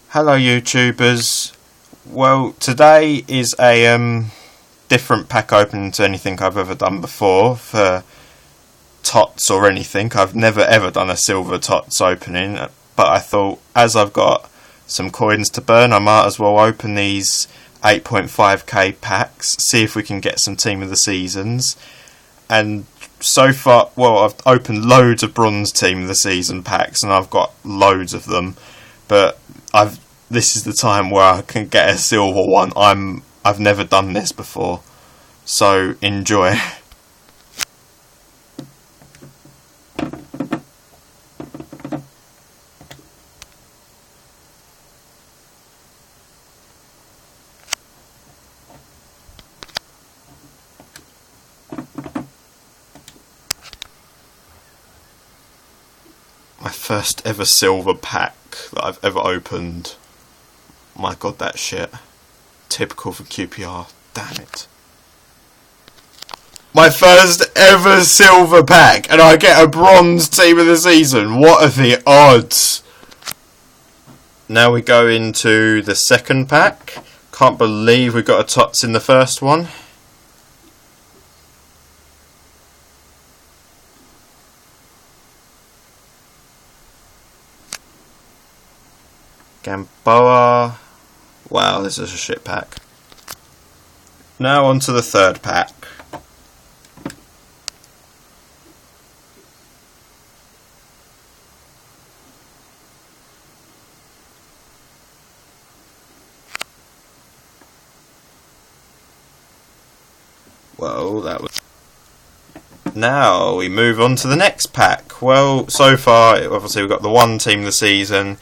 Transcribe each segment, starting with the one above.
Hello YouTubers. Well, today is a different pack opening to anything I've ever done before for TOTS or anything. I've never ever done a silver TOTS opening, but I thought as I've got some coins to burn, I might as well open these 8.5k packs, see if we can get some team of the seasons. And so far, well, I've opened loads of bronze team of the season packs and I've got loads of them, but this is the time where I can get a silver one. I've never done this before, so enjoy. My first ever silver pack that I've ever opened. My god, that shit. Typical for QPR. Damn it. My first ever silver pack, and I get a bronze team of the season. What are the odds? Now we go into the second pack. Can't believe we got a TOTS in the first one. Gamboa. Wow, this is a shit pack. Now on to the third pack. Well, that was... Now we move on to the next pack. Well, so far, obviously we've got the one team of the season.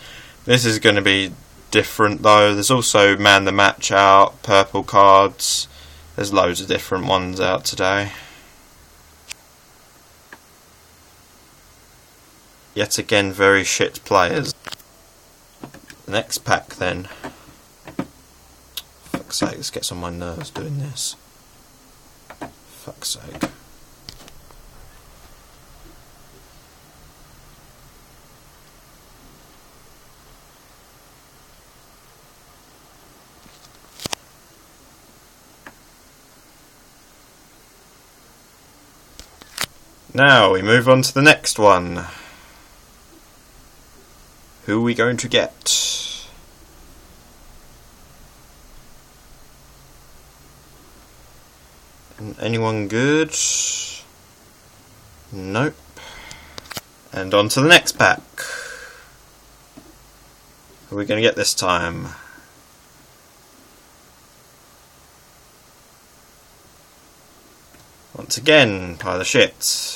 This is going to be different though. There's also man the match out, purple cards. There's loads of different ones out today. Yet again, very shit players. Next pack then. Fuck's sake, this gets on my nerves doing this. Fuck's sake. Now we move on to the next one. Who are we going to get? Anyone good? Nope. And on to the next pack. Who are we going to get this time? Once again, pile of shit.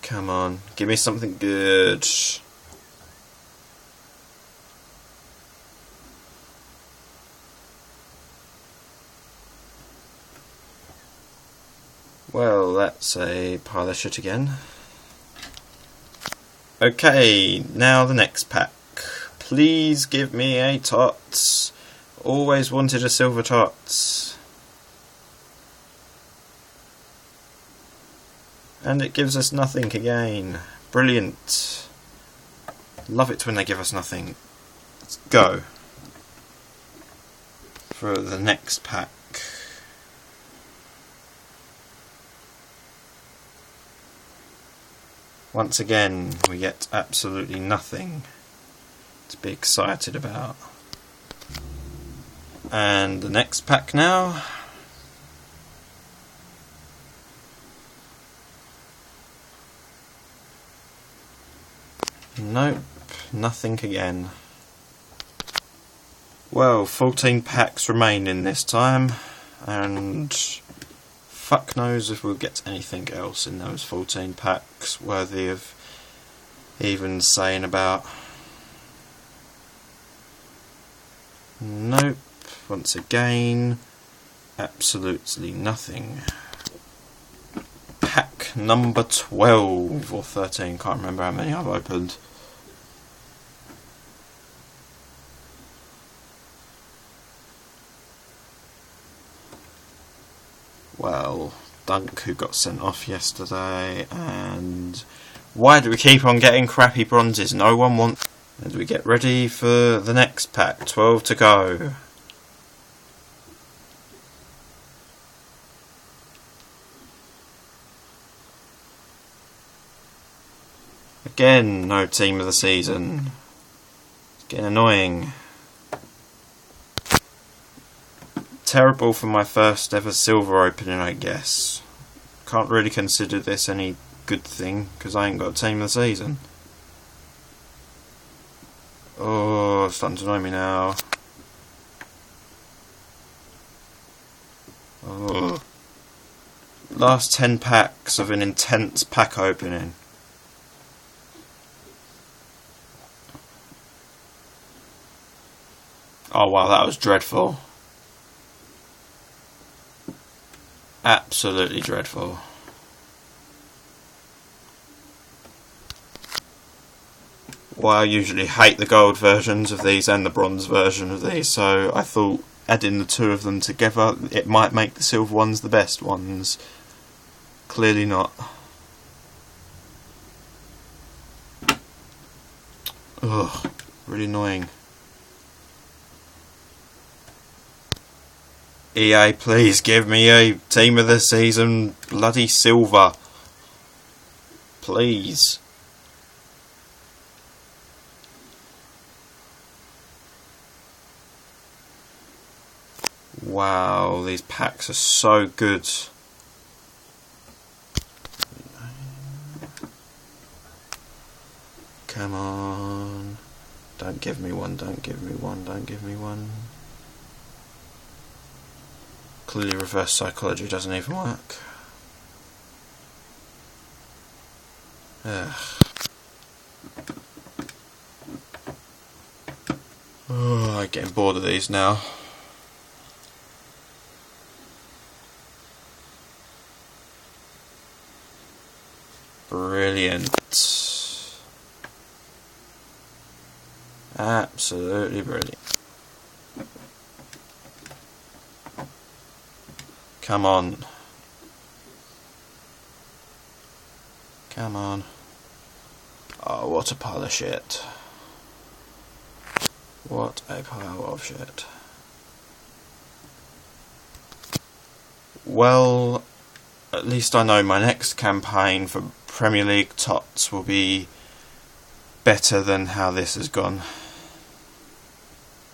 Come on, give me something good. Well, that's a pile of shit again. Okay, now the next pack. Please give me a TOTS. Always wanted a silver TOTS. And it gives us nothing again. Brilliant. Love it when they give us nothing. Let's go for the next pack. Once again, we get absolutely nothing to be excited about. And the next pack now. Nope, nothing again. Well, 14 packs remain in this time, and fuck knows if we'll get anything else in those 14 packs worthy of even saying about. Nope, once again, absolutely nothing. Pack number 12 or 13, can't remember how many I've opened. Well, Dunk, who got sent off yesterday, and Why do we keep on getting crappy bronzes? No one wants... And we get ready for the next pack. 12 to go. Again, no team of the season. It's getting annoying. Terrible for my first ever silver opening, I guess. Can't really consider this any good thing, because I ain't got a team of the season. Oh, it's starting to annoy me now. Oh. Last 10 packs of an intense pack opening. Oh wow, that was dreadful. Absolutely dreadful. Well, I usually hate the gold versions of these and the bronze version of these, so I thought adding the two of them together, it might make the silver ones the best ones. Clearly not. Ugh, really annoying. EA, please give me a team of the season bloody silver. Please. Wow, these packs are so good. Come on. Don't give me one, don't give me one, don't give me one. Clearly reverse psychology doesn't even work. Ugh. Oh, I'm getting bored of these now. Brilliant. Absolutely brilliant. Come on. Come on. Oh, what a pile of shit. What a pile of shit. Well, at least I know my next campaign for Premier League TOTS will be better than how this has gone.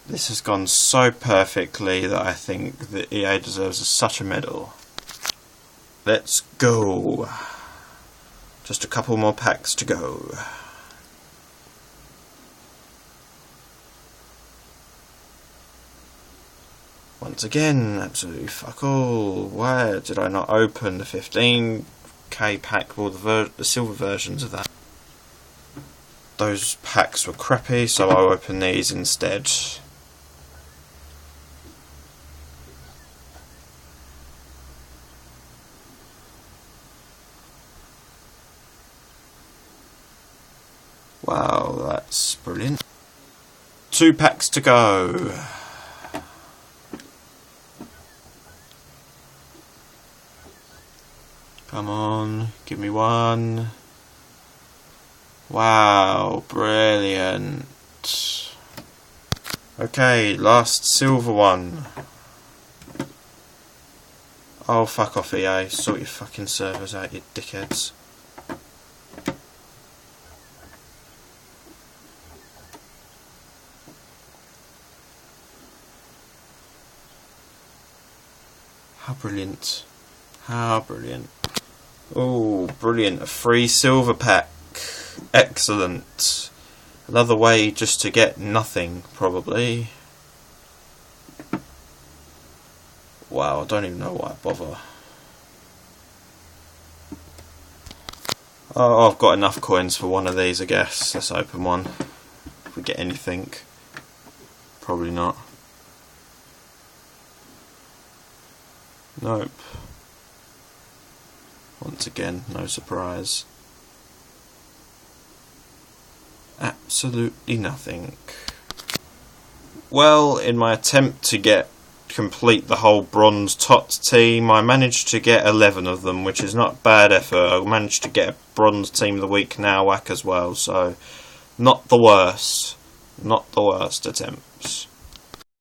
This has gone so perfectly that I think that EA deserves such a medal. Let's go. Just a couple more packs to go. Once again, absolutely fuck all. Why did I not open the 15k pack or the silver versions of that? Those packs were crappy, so I'll open these instead. Wow, that's brilliant. 2 packs to go. Come on, give me one. Wow, brilliant. Okay, last silver one. Oh, fuck off, EA. Sort your fucking servers out, you dickheads. How brilliant. How brilliant. Oh, brilliant. A free silver pack. Excellent. Another way just to get nothing, probably. Wow, I don't even know why I bother. Oh, I've got enough coins for one of these, I guess. Let's open one. If we get anything. Probably not. Nope. Once again, no surprise. Absolutely nothing. Well, in my attempt to get complete the whole bronze TOTS team. I managed to get 11 of them, which is not bad effort. I managed to get a bronze team of the week now whack as well, so not the worst attempts.